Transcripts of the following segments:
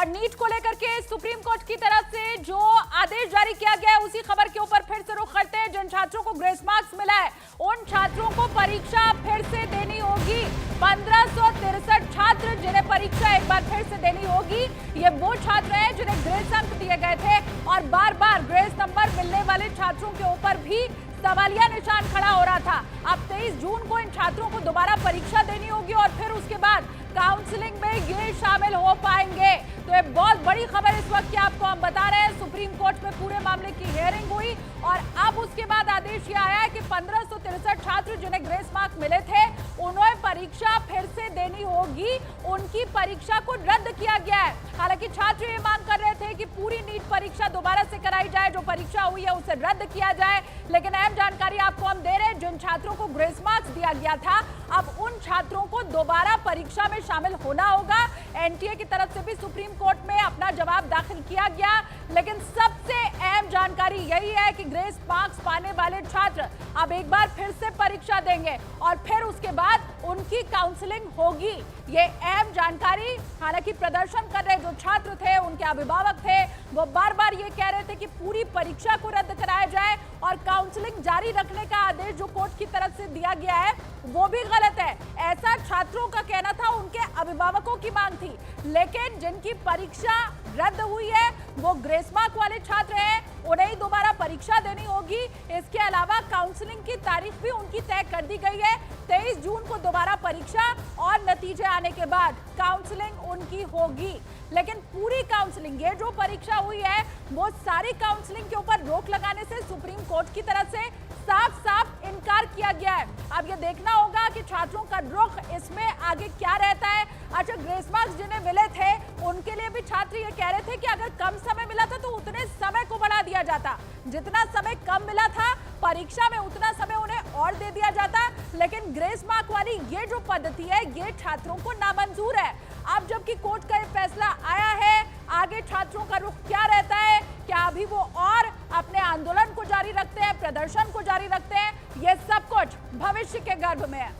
और नीट को लेकर के सुप्रीम कोर्ट की तरफ से जो आदेश जारी किया गया है उसी खबर के ऊपर फिर से रुख करते हैं। जिन छात्रों को ग्रेस मार्क्स मिला है उन छात्रों को परीक्षा फिर से देनी होगी। 1563 छात्र जिन्हें परीक्षा एक बार फिर से देनी होगी। ये वो छात्र हैं जिन्हें ग्रेस अंक दिए गए थे और बार बार ग्रेस नंबर मिलने वाले छात्रों के ऊपर भी सवालिया निशान खड़ा हो रहा था। अब 23 जून को इन छात्रों को दोबारा परीक्षा देनी होगी और फिर उसके बाद काउंसलिंग में ये शामिल हो पाएंगे। तो ये बहुत बड़ी खबर इस वक्त की आपको हम बता रहे हैं। सुप्रीम कोर्ट में पूरे मामले की हियरिंग हुई और अब उसके बाद आदेश ये आया है कि 1563 छात्र जिन्हें ग्रेस मार्क मिले थे उन्हें परीक्षा फिर से देनी होगी। उनकी परीक्षा को रद्द किया गया है। हालांकि छात्र ये मांग कर रहे थे कि पूरी नीट परीक्षा दोबारा से कराई जाए, जो परीक्षा हुई है उसे रद्द किया जाए। लेकिन अहम जानकारी आपको हम दे रहे हैं, जिन छात्रों को ग्रेस मार्क्स दिया गया था अब उन छात्रों को दोबारा परीक्षा में शामिल होना होगा। एनटीए की तरफ से भी सुप्रीम कोर्ट में अपना जवाब दाखिल किया गया। लेकिन सबसे अहम जानकारी यही है कि ग्रेस मार्क्स पाने वाले छात्र अब एक बार फिर से परीक्षा देंगे और फिर उसके बाद उनकी काउंसलिंग होगी। ये अहम जानकारी। हालांकि प्रदर्शन कर रहे जो छात्र थे, उनके अभिभावक थे, वो बार बार ये कह रहे थे कि पूरी परीक्षा को रद्द कराया जाए और काउंसलिंग जारी रखने का आदेश जो कोर्ट की तरफ से दिया गया है वो भी गलत है। ऐसा छात्रों का कहना था, उनके अभिभावकों की मांग थी। लेकिन जिनकी परीक्षा रद्द हुई है वो ग्रेस मार्क वाले छात्र हैं, उन्हें दोबारा परीक्षा देनी होगी। इसके अलावा काउंसलिंग की तारीख भी उनकी तय कर दी गई है। 23 जून को दोबारा परीक्षा और नतीजे आने के बाद काउंसलिंग उनकी होगी। लेकिन पूरी काउंसलिंग, ये जो परीक्षा हुई है वो सारी काउंसलिंग के ऊपर रोक लगाने से सुप्रीम कोर्ट की तरफ से साफ साफ इनकार किया गया है। अब ये देखना होगा कि छात्रों का रुख इसमें आगे क्या रहता है। अच्छा, ग्रेस मार्क्स जिन्हें मिले थे उनके लिए भी छात्र ये कह रहे थे कि अगर कम समय मिला था तो उतने समय को बढ़ा दिया जाता, जितना समय कम मिला था परीक्षा में उतना समय उन्हें और दे दिया जाता। लेकिन ग्रेस मार्क वाली ये जो पद्धति है ये छात्रों को नामंजूर है। अब जबकि कोर्ट का ये फैसला आया है, आगे छात्रों का रुख क्या रहता है? क्या अभी वो और अपने आंदोलन को जारी रखते हैं, प्रदर्शन को जारी रखते हैं? ये सब कुछ भविष्य के गर्भ में है।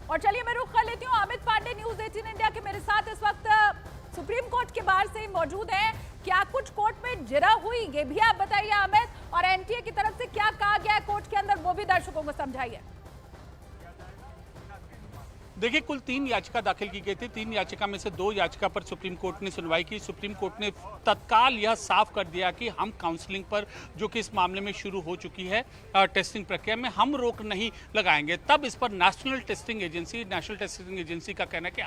और चलिए मैं रुख कर लेती हूँ अमित पांडे, न्यूज़ 18 इंडिया के मेरे साथ इस वक्त सुप्रीम कोर्ट के बाहर से ही मौजूद हैं। क्या कुछ कोर्ट में जिरा हुई ये भी आप बताइए अमित, और एनटीए की तरफ से क्या कहा गया है कोर्ट के अंदर वो भी दर्शकों को समझाइए। देखिए, कुल 3 याचिका दाखिल की गई थी। 3 याचिका में से 2 याचिका पर सुप्रीम कोर्ट ने सुनवाई की। सुप्रीम कोर्ट ने तत्काल यह साफ कर दिया कि हम काउंसलिंग पर, जो कि इस मामले में शुरू हो चुकी है टेस्टिंग प्रक्रिया में, हम रोक नहीं लगाएंगे। तब इस पर नेशनल टेस्टिंग एजेंसी का कहना है कि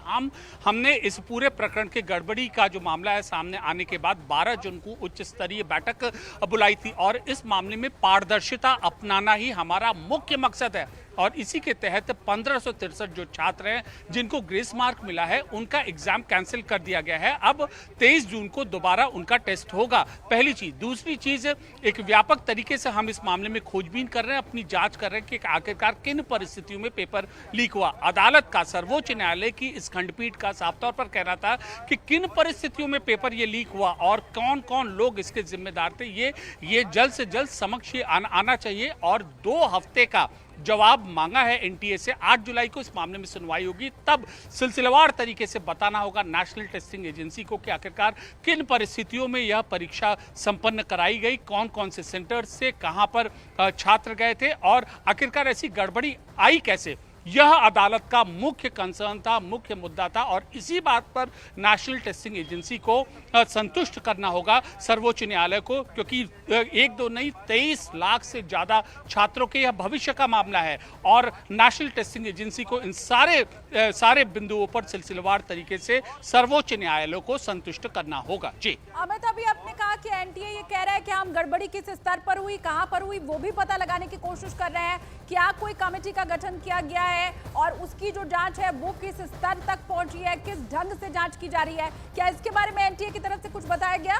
हमने इस पूरे प्रकरण के गड़बड़ी का जो मामला है सामने आने के बाद 12 जून को उच्च स्तरीय बैठक बुलाई थी और इस मामले में पारदर्शिता अपनाना ही हमारा मुख्य मकसद है। और इसी के तहत 1563 जो छात्र हैं जिनको ग्रेस मार्क मिला है उनका एग्जाम कैंसिल कर दिया गया है। अब 23 जून को दोबारा उनका टेस्ट होगा, पहली चीज। दूसरी चीज, एक व्यापक तरीके से हम इस मामले में खोजबीन कर रहे हैं, अपनी जांच कर रहे हैं कि आखिरकार किन परिस्थितियों में पेपर लीक हुआ। अदालत का, सर्वोच्च न्यायालय की इस खंडपीठ का साफ तौर पर कहना था कि किन परिस्थितियों में पेपर ये लीक हुआ और कौन कौन लोग इसके जिम्मेदार थे, ये जल्द से जल्द समक्ष आना चाहिए। और 2 हफ्ते का जवाब मांगा है एनटीए से। 8 जुलाई को इस मामले में सुनवाई होगी, तब सिलसिलेवार तरीके से बताना होगा नेशनल टेस्टिंग एजेंसी को कि आखिरकार किन परिस्थितियों में यह परीक्षा संपन्न कराई गई, कौन कौन से सेंटर से कहां पर छात्र गए थे और आखिरकार ऐसी गड़बड़ी आई कैसे। यह अदालत का मुख्य कंसर्न था, मुख्य मुद्दा था और इसी बात पर नेशनल टेस्टिंग एजेंसी को संतुष्ट करना होगा सर्वोच्च न्यायालय को, क्योंकि 1-2 नहीं 23 लाख से ज्यादा छात्रों के यह भविष्य का मामला है और नेशनल टेस्टिंग एजेंसी को इन सारे बिंदुओं पर सिलसिलेवार तरीके से सर्वोच्च न्यायालय को संतुष्ट करना होगा। जी अमित, अभी आपने कहा कि एनटीए ये कह रहा है कि हम गड़बड़ी किस स्तर पर हुई, कहां पर हुई, वो भी पता लगाने की कोशिश कर रहे हैं। क्या कोई कमेटी का गठन किया गया है और उसकी जो जांच है वो किस स्तर तक पहुंची है, किस ढंग से जांच की जा रही है? क्या इसके बारे में एनटीए की तरफ से कुछ बताया गया?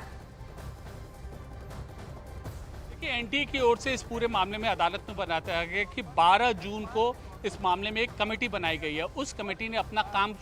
देखिए, एनटीए की ओर से इस पूरे मामले में अदालत में बताया गया कि 12 जून को इस मामले में एक कमेटी बनाई गई है। उस कमेटी ने अपना काम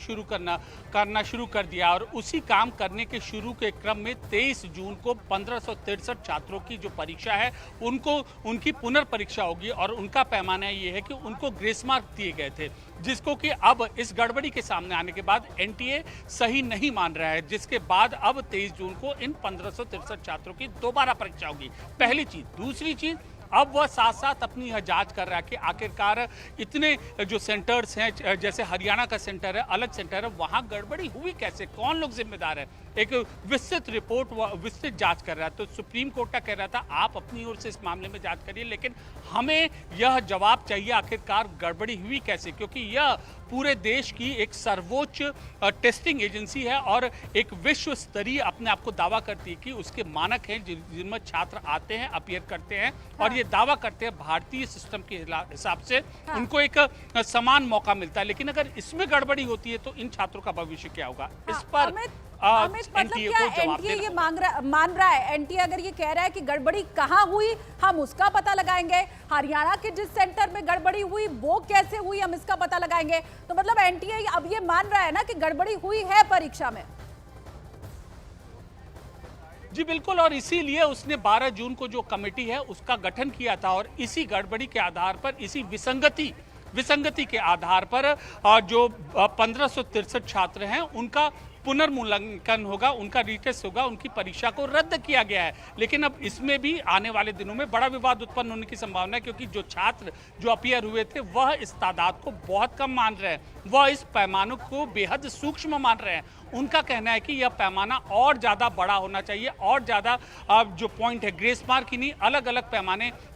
करना शुरू कर दिया और उसी काम करने के शुरू के क्रम में 23 जून को 1563 छात्रों की जो परीक्षा है उनकी पुनर्परीक्षा होगी और उनका पैमाना ये है कि उनको ग्रेस मार्क दिए गए थे, जिसको कि अब इस गड़बड़ी के सामने आने के बाद एनटीए सही नहीं मान रहा है, जिसके बाद अब 23 जून को इन 1563 छात्रों की दोबारा परीक्षा होगी। पहली चीज। दूसरी चीज, अब वह साथ साथ अपनी यह जांच कर रहा है कि आखिरकार इतने जो सेंटर्स हैं, जैसे हरियाणा का सेंटर है, अलग सेंटर है, वहां गड़बड़ी हुई कैसे, कौन लोग जिम्मेदार है, एक विस्तृत रिपोर्ट विस्तृत जांच कर रहा है। तो सुप्रीम कोर्ट का कह रहा था आप अपनी ओर से इस मामले में जांच करिए, लेकिन हमें यह जवाब चाहिए आखिरकार गड़बड़ी हुई कैसे, क्योंकि यह पूरे देश की एक सर्वोच्च टेस्टिंग एजेंसी है और एक विश्व स्तरीय अपने आप को दावा करती है कि उसके मानक हैं जिनमें छात्र आते हैं, अपीयर करते हैं और ये दावा करते हैं भारतीय सिस्टम के हिसाब से उनको एक समान मौका मिलता है। लेकिन अगर इसमें गड़बड़ी होती है तो इन छात्रों का भविष्य क्या होगा, इस पर अमित, मतलब क्या एनटीए ये मान रहा है? एनटीए अगर ये कह रहा है कि गड़बड़ी कहाँ हुई हम उसका पता लगाएंगे, हरियाणा के जिस सेंटर में गड़बड़ी हुई वो कैसे हुई हम इसका पता लगाएंगे, तो मतलब एनटीए अब ये मान रहा है ना कि गड़बड़ी हुई है परीक्षा में। जी बिल्कुल, और इसीलिए उसने 12 जून को जो कमेटी है उसका गठन किया था और इसी गड़बड़ी के आधार पर, इसी विसंगति के आधार पर जो 1563 छात्र हैं उनका पुनर्मूल्यांकन होगा, उनका रीटेस्ट होगा, उनकी परीक्षा को रद्द किया गया है। लेकिन अब इसमें भी आने वाले दिनों में बड़ा विवाद उत्पन्न होने की संभावना है, क्योंकि जो छात्र जो अपीयर हुए थे वह इस तादाद को बहुत कम मान रहे हैं, वह इस पैमाने को बेहद सूक्ष्म मान रहे हैं। उनका कहना है कि यह पैमाना और ज़्यादा बड़ा होना चाहिए और ज़्यादा जो पॉइंट है ग्रेस मार्क ही नहीं, अलग अलग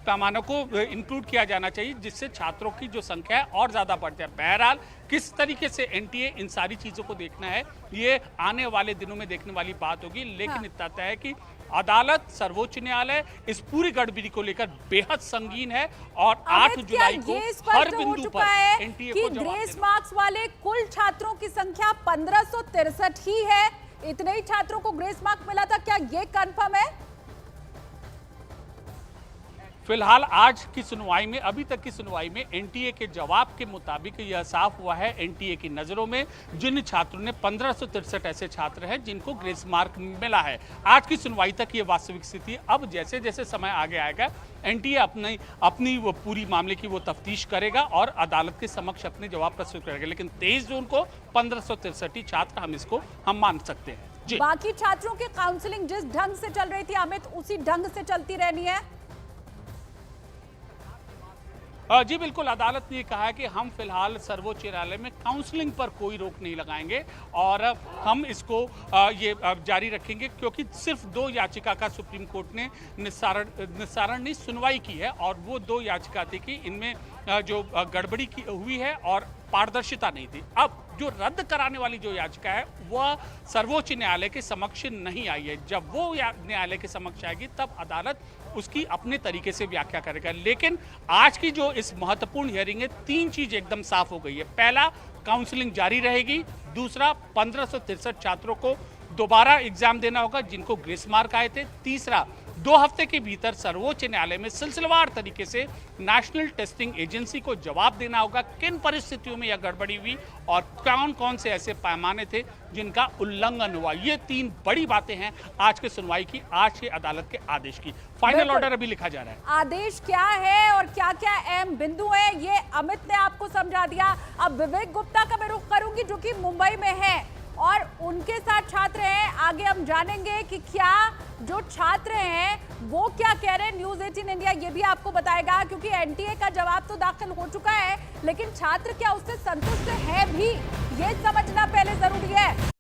पैमानों को इंक्लूड किया जाना चाहिए, जिससे छात्रों की जो संख्या है और ज़्यादा बढ़ जाए। बहरहाल किस तरीके से एनटीए इन सारी चीज़ों को देखना है ये आने वाले दिनों में देखने वाली बात होगी। लेकिन इतना तय है कि अदालत, सर्वोच्च न्यायालय इस पूरी गड़बड़ी को लेकर बेहद संगीन है और 8 जुलाई को हर बिंदु पर एनटीए को जवाब ग्रेस मार्क्स वाले कुल छात्रों की संख्या 1563 ही है, इतने ही छात्रों को ग्रेस मार्क मिला था, क्या ये कंफर्म है? फिलहाल आज की सुनवाई में, अभी तक की सुनवाई में एनटीए के जवाब के मुताबिक यह साफ हुआ है एनटीए की नजरों में जिन छात्रों ने 1563 ऐसे छात्र हैं जिनको ग्रेस मार्क मिला है। आज की सुनवाई तक ये वास्तविक स्थिति। अब जैसे जैसे समय आगे आएगा एनटीए अपनी वो पूरी मामले की वो तफ्तीश करेगा और अदालत के समक्ष अपने जवाब प्रस्तुत करेगा। लेकिन 23 जून को 1563 छात्र हम मान सकते हैं। बाकी छात्रों की काउंसलिंग जिस ढंग से चल रही थी अमित, उसी ढंग से चलती रहनी है? जी बिल्कुल, अदालत ने कहा है कि हम फिलहाल सर्वोच्च न्यायालय में काउंसलिंग पर कोई रोक नहीं लगाएंगे और हम इसको ये जारी रखेंगे, क्योंकि सिर्फ 2 याचिका का सुप्रीम कोर्ट ने निस्तारण नहीं सुनवाई की है और वो 2 याचिका थी कि इनमें जो गड़बड़ी की हुई है और पारदर्शिता नहीं थी। अब जो रद्द कराने वाली जो याचिका है वह सर्वोच्च न्यायालय के समक्ष नहीं आई है। जब वो न्यायालय के समक्ष आएगी तब अदालत उसकी अपने तरीके से व्याख्या करेगा। लेकिन आज की जो इस महत्वपूर्ण हियरिंग है, 3 चीज एकदम साफ हो गई है। पहला, काउंसलिंग जारी रहेगी। दूसरा, 1563 छात्रों को दोबारा एग्जाम देना होगा जिनको ग्रेस मार्क आए थे। तीसरा, 2 हफ्ते के भीतर सर्वोच्च न्यायालय में सिलसिलेवार तरीके से नेशनल टेस्टिंग एजेंसी को जवाब देना होगा किन परिस्थितियों में यह गड़बड़ी हुई और कौन कौन से ऐसे पैमाने थे जिनका उल्लंघन हुआ। ये 3 बड़ी बातें हैं आज के सुनवाई की, आज के अदालत के आदेश की। फाइनल ऑर्डर अभी लिखा जा रहा है। आदेश क्या है और क्या क्या अहम बिंदु है ये अमित ने आपको समझा दिया। अब विवेक गुप्ता का मैं रुख करूंगी जो कि मुंबई में है और उनके साथ छात्र हैं। आगे हम जानेंगे कि क्या जो छात्र हैं वो क्या कह रहे हैं। न्यूज़ 18 इंडिया ये भी आपको बताएगा, क्योंकि एनटीए का जवाब तो दाखिल हो चुका है लेकिन छात्र क्या उससे संतुष्ट है भी, ये समझना पहले जरूरी है।